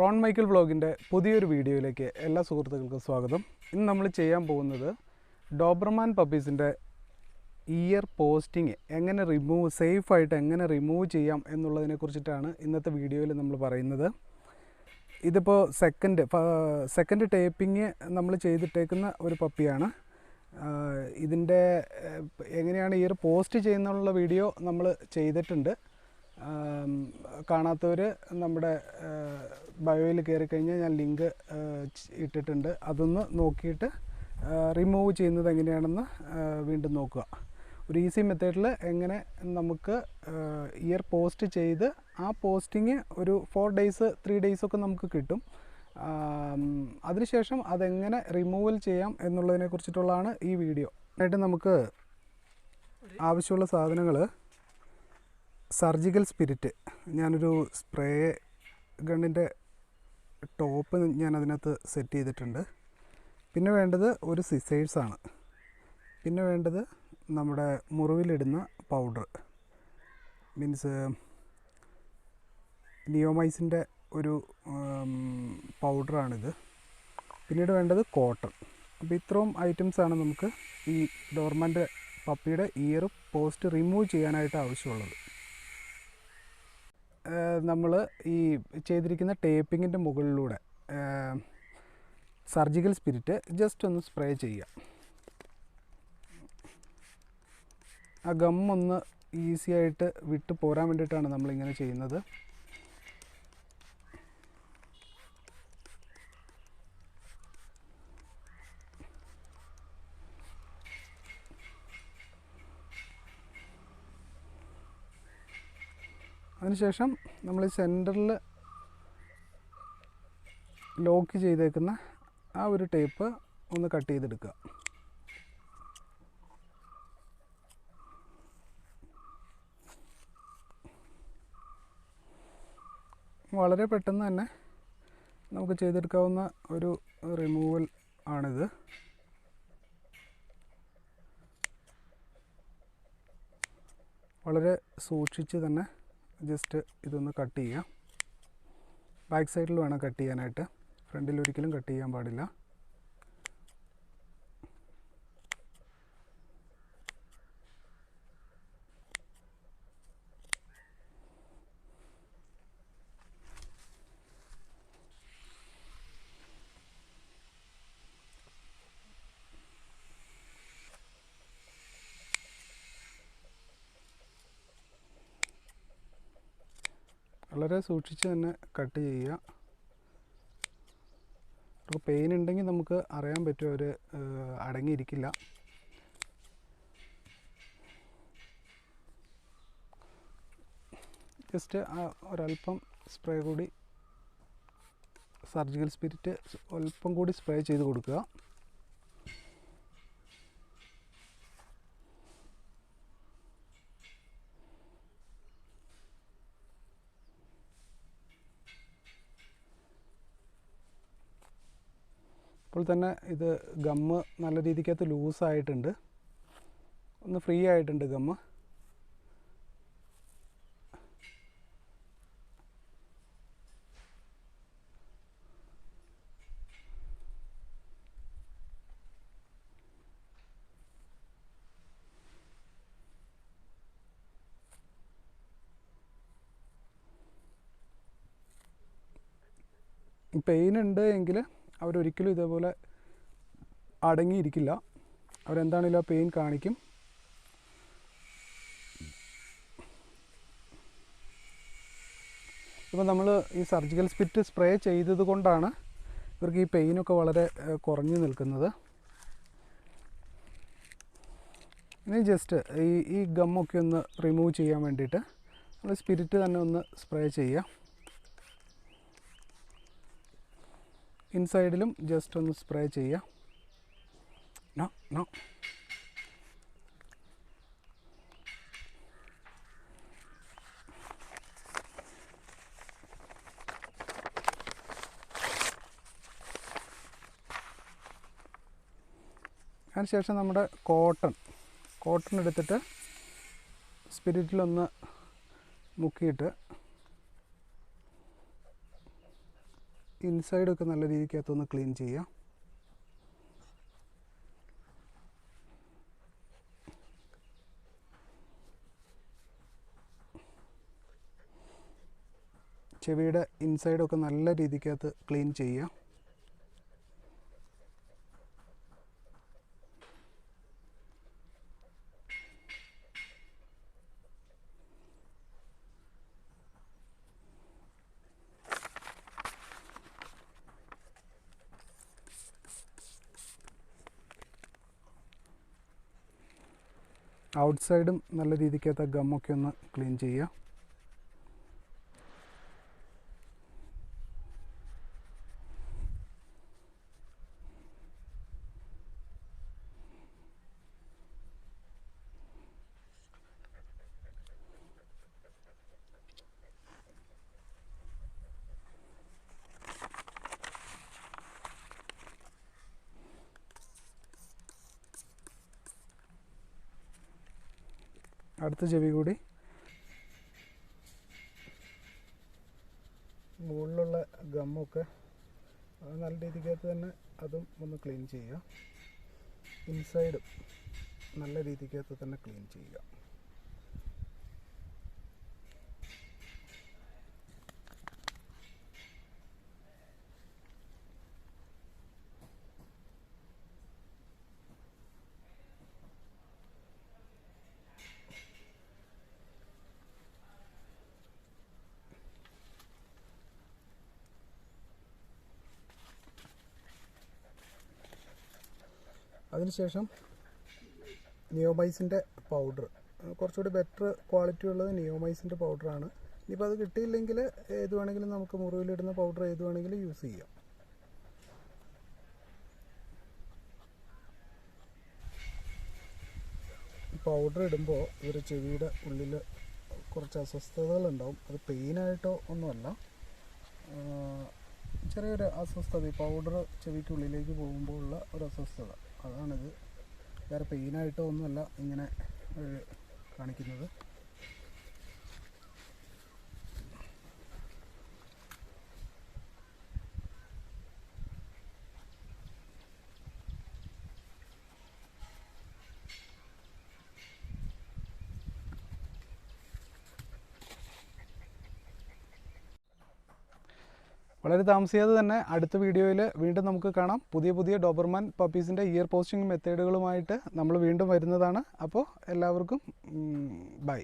Ron Michael വ്ളോഗിൻ്റെ പുതിയൊരു വീഡിയോയിലേക്ക് എല്ലാ സുഹൃത്തുക്കൾക്കും സ്വാഗതം. ഇന്ന് നമ്മൾ ചെയ്യാൻ പോകുന്നത് ഡോബർമാൻ പപ്പീസിൻ്റെ ഇയർ പോസ്റ്റിങ് എങ്ങനെ സേഫായിട്ട് എങ്ങനെ റിമൂവ് ചെയ്യാം എന്നുള്ളതിനെ കുറിച്ചിട്ടാണ് ഇന്നത്തെ വീഡിയോയിൽ നമ്മൾ പറയുന്നത്. ഇതിപ്പോൾ സെക്കൻഡ് ടേപ്പിങ് നമ്മൾ ചെയ്തിട്ടേക്കുന്ന ഒരു പപ്പിയാണ്. ഇതിൻ്റെ എങ്ങനെയാണ് ഇയർ പോസ്റ്റ് ചെയ്യുന്നുള്ള വീഡിയോ നമ്മൾ ചെയ്തിട്ടുണ്ട്. കാണാത്തവർ നമ്മുടെ ബയോയിൽ കയറി കഴിഞ്ഞാൽ ഞാൻ ലിങ്ക് ഇട്ടിട്ടുണ്ട്. അതൊന്ന് നോക്കിയിട്ട് റിമൂവ് ചെയ്യുന്നത് എങ്ങനെയാണെന്ന് വീണ്ടും നോക്കുക. ഒരു ഈസി മെത്തേഡിൽ എങ്ങനെ നമുക്ക് ഇയർ പോസ്റ്റ് ചെയ്ത് ആ പോസ്റ്റിങ് ഒരു 3 days ഒക്കെ നമുക്ക് കിട്ടും. അതിനുശേഷം അതെങ്ങനെ റിമൂവൽ ചെയ്യാം എന്നുള്ളതിനെ കുറിച്ചിട്ടുള്ളതാണ് ഈ വീഡിയോ. ആയിട്ട് നമുക്ക് ആവശ്യമുള്ള സാധനങ്ങൾ സർജിക്കൽ സ്പിരിറ്റ്, ഞാനൊരു സ്പ്രേ ഗണ്ണിൻ്റെ ടോപ്പ് ഞാൻ അതിനകത്ത് സെറ്റ് ചെയ്തിട്ടുണ്ട്. പിന്നെ വേണ്ടത് ഒരു സിസേഴ്സാണ്. പിന്നെ വേണ്ടത് നമ്മുടെ മുറിവിലിടുന്ന പൗഡർ, മീൻസ് നിയോമൈസിൻ്റെ ഒരു പൗഡറാണിത്. പിന്നീട് വേണ്ടത് കോട്ടൺ. അപ്പോൾ ഇത്രയും ഐറ്റംസാണ് നമുക്ക് ഈ ഡോർമൻ്റെ പപ്പിയുടെ ഇയർ പോസ്റ്റ് റിമൂവ് ചെയ്യാനായിട്ട് ആവശ്യമുള്ളത്. നമ്മൾ ഈ ചെയ്തിരിക്കുന്ന ടേപ്പിങ്ങിൻ്റെ മുകളിലൂടെ സർജിക്കൽ സ്പിരിറ്റ് ജസ്റ്റ് ഒന്ന് സ്പ്രേ ചെയ്യുക. ആ ഗമ്മൊന്ന് ഈസി ആയിട്ട് വിട്ട് പോരാൻ വേണ്ടിയിട്ടാണ് നമ്മളിങ്ങനെ ചെയ്യുന്നത്. അതിനുശേഷം നമ്മൾ സെൻറ്ററിൽ ലോക്ക് ചെയ്തേക്കുന്ന ആ ഒരു ടേപ്പ് ഒന്ന് കട്ട് ചെയ്തെടുക്കുക. വളരെ പെട്ടെന്ന് തന്നെ നമുക്ക് ചെയ്തെടുക്കാവുന്ന ഒരു റിമൂവൽ ആണിത്. വളരെ സൂക്ഷിച്ച് തന്നെ ജസ്റ്റ് ഇതൊന്ന് കട്ട് ചെയ്യാം. ബാക്ക് സൈഡിൽ വേണം കട്ട് ചെയ്യാനായിട്ട്, ഫ്രണ്ടിൽ ഒരിക്കലും കട്ട് ചെയ്യാൻ പാടില്ല. വളരെ സൂക്ഷിച്ച് തന്നെ കട്ട് ചെയ്യുക. അപ്പോൾ പെയിൻ ഉണ്ടെങ്കിൽ നമുക്ക് അറിയാൻ പറ്റും, അവർ അടങ്ങിയിരിക്കില്ല. ജസ്റ്റ് ഒരല്പം സ്പ്രേ കൂടി, സർജിക്കൽ സ്പിരിറ്റ് അല്പം കൂടി സ്പ്രേ ചെയ്ത് കൊടുക്കുക. അപ്പോൾ തന്നെ ഇത് ഗമ്മ് നല്ല രീതിക്കകത്ത് ലൂസായിട്ടുണ്ട്, ഒന്ന് ഫ്രീ ആയിട്ടുണ്ട് ഗമ്മ്. പെയിൻ ഉണ്ട് എങ്കിൽ അവരൊരിക്കലും ഇതേപോലെ അടങ്ങിയിരിക്കില്ല. അവരെന്താണെങ്കിലും ആ പെയിൻ കാണിക്കും. ഇപ്പോൾ നമ്മൾ ഈ സർജിക്കൽ സ്പിരിറ്റ് സ്പ്രേ ചെയ്തത് കൊണ്ടാണ് ഇവർക്ക് ഈ പെയിനൊക്കെ വളരെ കുറഞ്ഞു നിൽക്കുന്നത്. ഇനി ജസ്റ്റ് ഈ ഗമ്മൊക്കെ ഒന്ന് റിമൂവ് ചെയ്യാൻ വേണ്ടിയിട്ട് നമ്മൾ സ്പിരിറ്റ് തന്നെ ഒന്ന് സ്പ്രേ ചെയ്യുക. ഇൻസൈഡിലും ജസ്റ്റ് ഒന്ന് സ്പ്രേ ചെയ്യുക. നോ അതിനുശേഷം നമ്മുടെ കോട്ടൺ എടുത്തിട്ട് സ്പിരിറ്റിലൊന്ന് മുക്കിയിട്ട് ഇൻസൈഡൊക്കെ നല്ല രീതിക്കകത്തൊന്ന് ക്ലീൻ ചെയ്യുക. ചെവിയുടെ ഇൻസൈഡൊക്കെ നല്ല രീതിക്കകത്ത് ക്ലീൻ ചെയ്യുക. ഔട്ട് സൈഡും നല്ല രീതിക്കകത്ത് ഗമ്മൊക്കെ ഒന്ന് ക്ലീൻ ചെയ്യുക. അടുത്ത ചെവി കൂടി മുകളിലുള്ള ഗമ്മൊക്കെ നല്ല രീതിക്കകത്ത് തന്നെ അതും ഒന്ന് ക്ലീൻ ചെയ്യുക. ഇൻസൈഡ് നല്ല രീതിക്കകത്ത് തന്നെ ക്ലീൻ ചെയ്യുക. അതിനുശേഷം നിയോമൈസിൻ്റെ പൗഡർ, കുറച്ചുകൂടി ബെറ്റർ ക്വാളിറ്റി ഉള്ളത് നിയോമൈസിൻ്റെ പൗഡറാണ്. ഇനിയിപ്പോൾ അത് കിട്ടിയില്ലെങ്കിൽ ഏത് വേണമെങ്കിലും നമുക്ക് മുറിവിലിടുന്ന പൗഡർ ഏത് വേണമെങ്കിലും യൂസ് ചെയ്യാം. പൗഡർ ഇടുമ്പോൾ ഇവർ ചെവിയുടെ ഉള്ളിൽ കുറച്ച് അസ്വസ്ഥതകളുണ്ടാവും. അത് പെയിനായിട്ടോ ഒന്നുമല്ല, ചെറിയൊരു അസ്വസ്ഥത. ഈ പൗഡർ ചെവിക്കുള്ളിലേക്ക് പോകുമ്പോൾ ഉള്ള ഒരു അസ്വസ്ഥത, അതാണിത്. വേറെ പെയിനായിട്ടോ ഒന്നുമല്ല ഇങ്ങനെ കാണിക്കുന്നത്. വളരെ താമസിയാതെ തന്നെ അടുത്ത വീഡിയോയിൽ വീണ്ടും നമുക്ക് കാണാം. പുതിയ പുതിയ ഡോബർമാൻ പപ്പീസിൻ്റെ ഇയർ പോസ്റ്റിംഗ് മെത്തേഡുകളുമായിട്ട് നമ്മൾ വീണ്ടും വരുന്നതാണ്. അപ്പോൾ എല്ലാവർക്കും ബൈ.